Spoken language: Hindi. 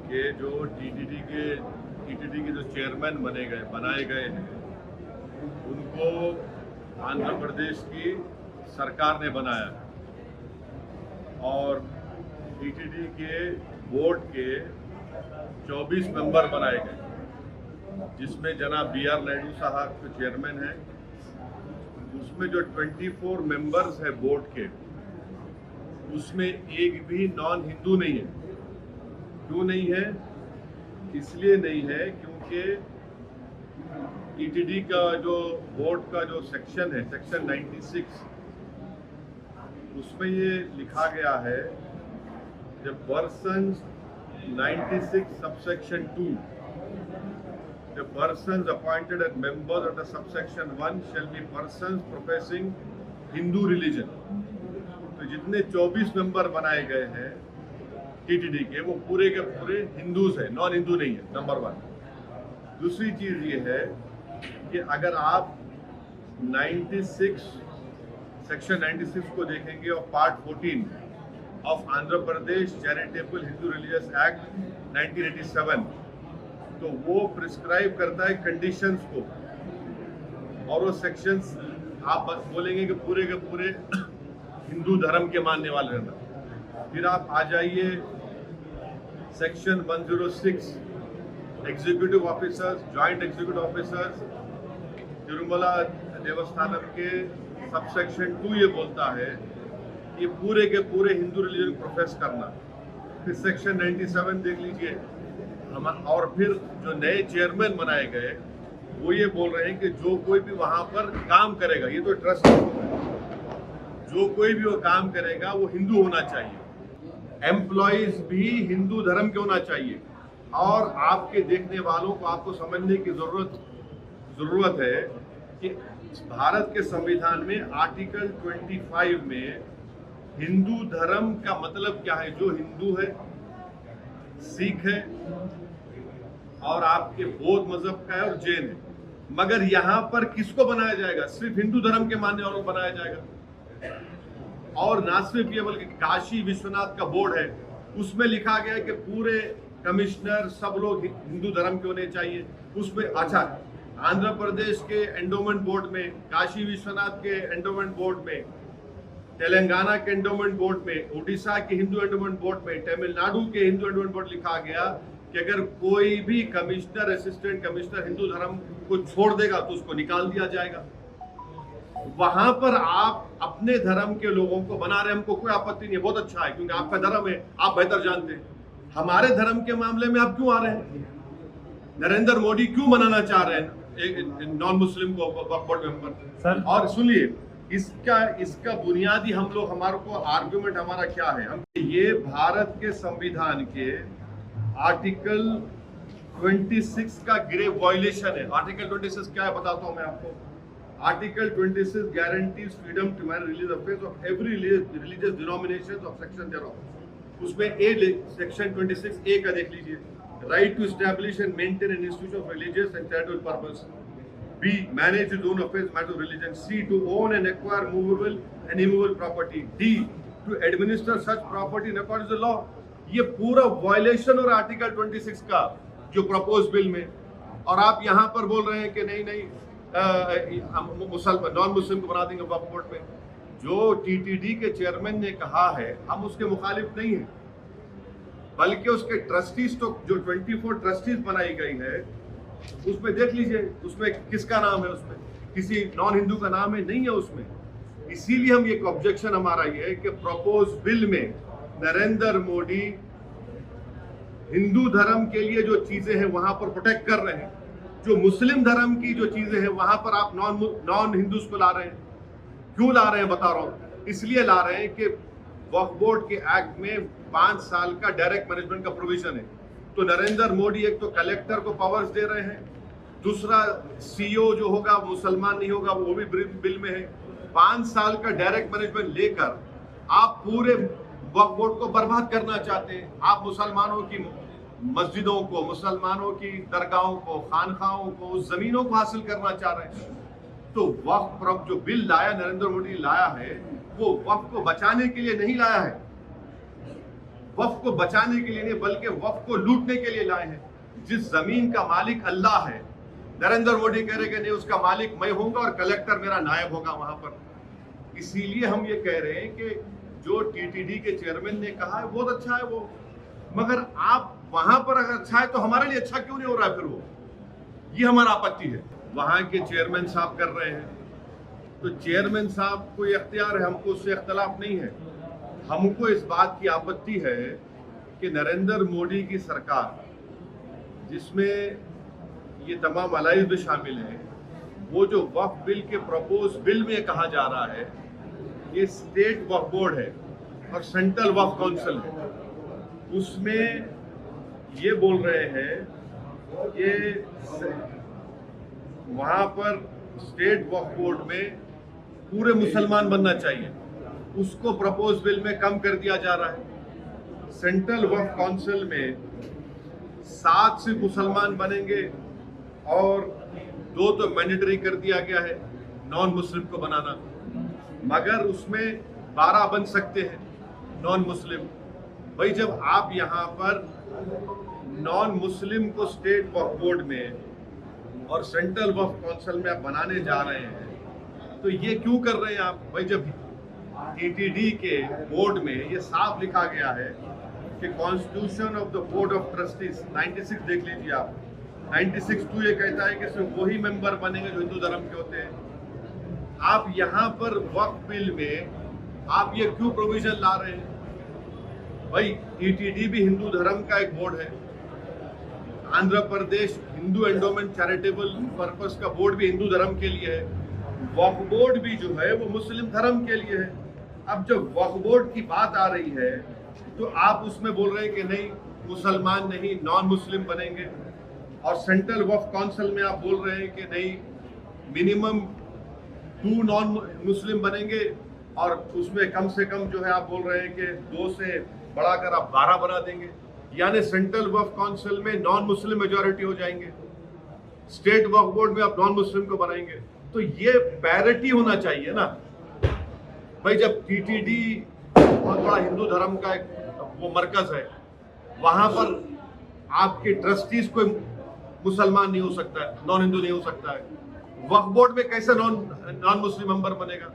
कि जो टीटीडी के जो चेयरमैन बनाए गए हैं, उनको आंध्र प्रदेश की सरकार ने बनाया और टीटीडी के बोर्ड के 24 मेंबर बनाए गए, जिसमें जनाब BR नायडू साहब जो चेयरमैन हैं। उसमें जो 24 मेंबर्स है बोर्ड के, उसमें एक भी नॉन हिंदू नहीं है। क्यों नहीं है? इसलिए नहीं है क्योंकि टीटीडी का जो बोर्ड का जो सेक्शन है, सेक्शन 96, उसमें ये लिखा गया है जब persons 96 subsection 2, the persons appointed as members of the subsection 1 shall be persons professing Hindu religion। तो जितने 24 मेंबर बनाए गए हैं टीटीडी के, वो पूरे के पूरे हिंदूज है, नॉन हिंदू नहीं है, नंबर 1। दूसरी चीज ये है कि अगर आप 96 सेक्शन 96 को देखेंगे और part 14 of Andhra Pradesh charitable Hindu religious act 1987, तो वो प्रिस्क्राइब करता है कंडीशंस को, और वो सेक्शंस आप बोलेंगे कि पूरे के पूरे हिंदू धर्म के मानने वाले रहना। फिर आप आ जाइए section 106 executive officers, joint executive officers Tirumala Devasthanam के सबसेक्शन 2 ये बोलता है कि पूरे के पूरे हिंदू रिलीजन प्रोफेस करना। फिर सेक्शन 97 देख लीजिए हम, और फिर जो नए चेयरमैन बनाए गए वो ये बोल रहे हैं कि जो कोई भी वहां पर काम करेगा, ये तो ट्रस्ट है, जो कोई भी वो काम करेगा वो हिंदू होना चाहिए, एम्प्लॉइज भी हिंदू धर्म के होना चाहिए। और आपके देखने वालों को आपको समझने की जरूरत है कि भारत के संविधान में आर्टिकल 25 में हिंदू धर्म का मतलब क्या है। जो हिंदू है, सिख है और आपके बौद्ध मजहब का है और जैन है। मगर यहाँ पर किसको बनाया जाएगा? सिर्फ हिंदू धर्म के मानने वालों को बनाया जाएगा। और ना सिर्फ ये बल्कि काशी विश्वनाथ का बोर्ड है, उसमें लिखा गया है कि पूरे कमिश्नर सब लोग हिंदू धर्म के होने चाहिए। उसमें अच्छा, आंध्र प्रदेश के एंडोमेंट बोर्ड में, काशी विश्वनाथ के एंडोमेंट बोर्ड में, तेलंगाना के एंडोमेंट बोर्ड में, उड़ीसा के हिंदू एंडोमेंट बोर्ड में, तमिलनाडु के हिंदू एंडोमेंट बोर्ड लिखा गया कि अगर कोई भी कमिश्नर, असिस्टेंट कमिश्नर हिंदू धर्म को छोड़ देगा तो उसको निकाल दिया जाएगा। वहां पर आप अपने धर्म के लोगों को बना रहे, हमको कोई आपत्ति नहीं है, बहुत अच्छा है, क्योंकि आपका धर्म है, आप बेहतर जानते हैं। हमारे धर्म के मामले में आप क्यों आ रहे हैं? नरेंद्र मोदी क्यों मनाना चाह रहे हैं नॉन मुस्लिम को वक्फ बोर्ड मेंबर? और सुनिए, इसका बुनियादी हमारे को आर्गुमेंट हमारा क्या है? हम ये भारत के संविधान के आर्टिकल 26 का ग्रेव वायलेशन है। आर्टिकल 26 क्या है बताता हूं मैं आपको। Article 26 guarantees freedom to marry religious affairs of every religious denominations of section thereof। उसमें सेक्शन 26A का देख लीजिए, right to establish and maintain an institution of religious and charitable purpose। B, manage his own affairs, matter of religion। C, to own and acquire movable and immovable property। D, to administer such property in accordance with the law। ये पूरा वायलेशन और आर्टिकल 26 का जो प्रपोज बिल में, और आप यहाँ पर बोल रहे हैं कि नहीं नॉन मुस्लिम को बना देंगे वक्फ बोर्ड में। जो टीटीडी के चेयरमैन ने कहा है, हम उसके मुखालिफ नहीं है, बल्कि उसके ट्रस्टीज, तो जो 24 ट्रस्टीज बनाई गई है उसमें देख लीजिए, उसमें किसका नाम है? उसमें किसी नॉन हिंदू का नाम है? नहीं है उसमें। इसीलिए हम एक ऑब्जेक्शन हमारा ये है कि प्रपोज बिल में नरेंद्र मोदी हिंदू धर्म के लिए जो चीजें हैं वहां पर प्रोटेक्ट कर रहे हैं, जो मुस्लिम धर्म की जो चीजें हैं वहां पर आप नॉन हिंदूज को ला रहे हैं। क्यों ला रहे हैं बता रहा हूं। इसलिए ला रहे हैं कि वक्फ बोर्ड के एक्ट में 5 साल का डायरेक्ट मैनेजमेंट का प्रोविजन है। तो नरेंद्र मोदी एक तो कलेक्टर को पावर्स दे रहे हैं, दूसरा सीईओ जो होगा मुसलमान नहीं होगा, वो भी बिल में है। 5 साल का डायरेक्ट मैनेजमेंट लेकर आप पूरे वक्फ बोर्ड को बर्बाद करना चाहते हैं। आप मुसलमानों की मस्जिदों को, मुसलमानों की दरगाहों को, खानखाहों को, उस जमीनों को हासिल करना चाह रहे हैं। तो वक्फ जो बिल लाया नरेंद्र मोदी लाया है, वो वक्फ को बचाने के लिए नहीं लाया है। वक्फ को बचाने के लिए नहीं बल्कि वक्फ को लूटने के लिए लाए हैं। जिस जमीन का मालिक अल्लाह है, नरेंद्र मोदी कह रहे कि नहीं उसका मालिक मैं होऊंगा और कलेक्टर मेरा नायब होगा वहां पर। इसीलिए हम ये कह रहे हैं कि जो टीटीडी के चेयरमैन ने कहा है बहुत अच्छा है वो, मगर आप वहां पर अगर अच्छा है तो हमारे लिए अच्छा क्यों नहीं हो रहा है फिर वो, ये हमारा आपत्ति है। वहां के चेयरमैन साहब कर रहे हैं तो चेयरमैन साहब को इख्तियार है, हमको उससे इख्तलाफ नहीं है। हमको इस बात की आपत्ति है कि नरेंद्र मोदी की सरकार जिसमें ये तमाम अलाइज भी शामिल हैं, वो जो वक्फ बिल के प्रपोज बिल में कहा जा रहा है ये स्टेट वक्फ बोर्ड है और सेंट्रल वक्फ काउंसिल है, उसमें ये बोल रहे हैं कि वहां पर स्टेट वक्फ बोर्ड में पूरे मुसलमान बनना चाहिए, उसको प्रपोज बिल में कम कर दिया जा रहा है। सेंट्रल वक्फ काउंसिल में 7 सिर्फ मुसलमान बनेंगे और 2 तो मैंडेटरी कर दिया गया है नॉन मुस्लिम को बनाना, मगर उसमें 12 बन सकते हैं नॉन मुस्लिम। भाई जब आप यहाँ पर नॉन मुस्लिम को स्टेट वक्फ बोर्ड में और सेंट्रल वक्फ काउंसिल में आप बनाने जा रहे हैं तो ये क्यों कर रहे हैं आप? भाई जब टीटीडी के बोर्ड में ये साफ लिखा गया है कि constitution of the board of trustees 96 देख लीजिए आप, 96(2) ये कहता है कि सिर्फ वही मेंबर बनेंगे जो हिंदू धर्म के होते हैं। आप यहाँ पर वक्फ बिल में आप ये क्यों प्रोविजन ला रहे हैं? भाई टीटीडी भी हिंदू धर्म का एक बोर्ड है, Andhra Pradesh Hindu endowment charitable purpose का बोर्ड भी हिंदू धर्म के लिए है, वक्फ बोर्ड भी जो है वो मुस्लिम धर्म के लिए है। अब जब वक्फ बोर्ड की बात आ रही है तो आप उसमें बोल रहे हैं कि नहीं मुसलमान नहीं नॉन मुस्लिम बनेंगे, और सेंट्रल वक्फ काउंसिल में आप बोल रहे हैं कि नहीं मिनिमम 2 नॉन मुस्लिम बनेंगे और उसमें कम से कम जो है आप बोल रहे हैं कि 2 से बढ़ाकर आप 12 बना देंगे, यानी सेंट्रल वक्फ काउंसिल में नॉन मुस्लिम मेजॉरिटी हो जाएंगे, स्टेट वक्फ बोर्ड में आप नॉन मुस्लिम को बनाएंगे। तो ये पैरिटी होना चाहिए ना भाई। जब टीटीडी बहुत बड़ा हिंदू धर्म का एक वो मरकज है, वहां पर आपके ट्रस्टीज कोई मुसलमान नहीं हो सकता है, नॉन हिंदू नहीं हो सकता है, वक्फ बोर्ड में कैसे नॉन मुस्लिम मेंबर बनेगा?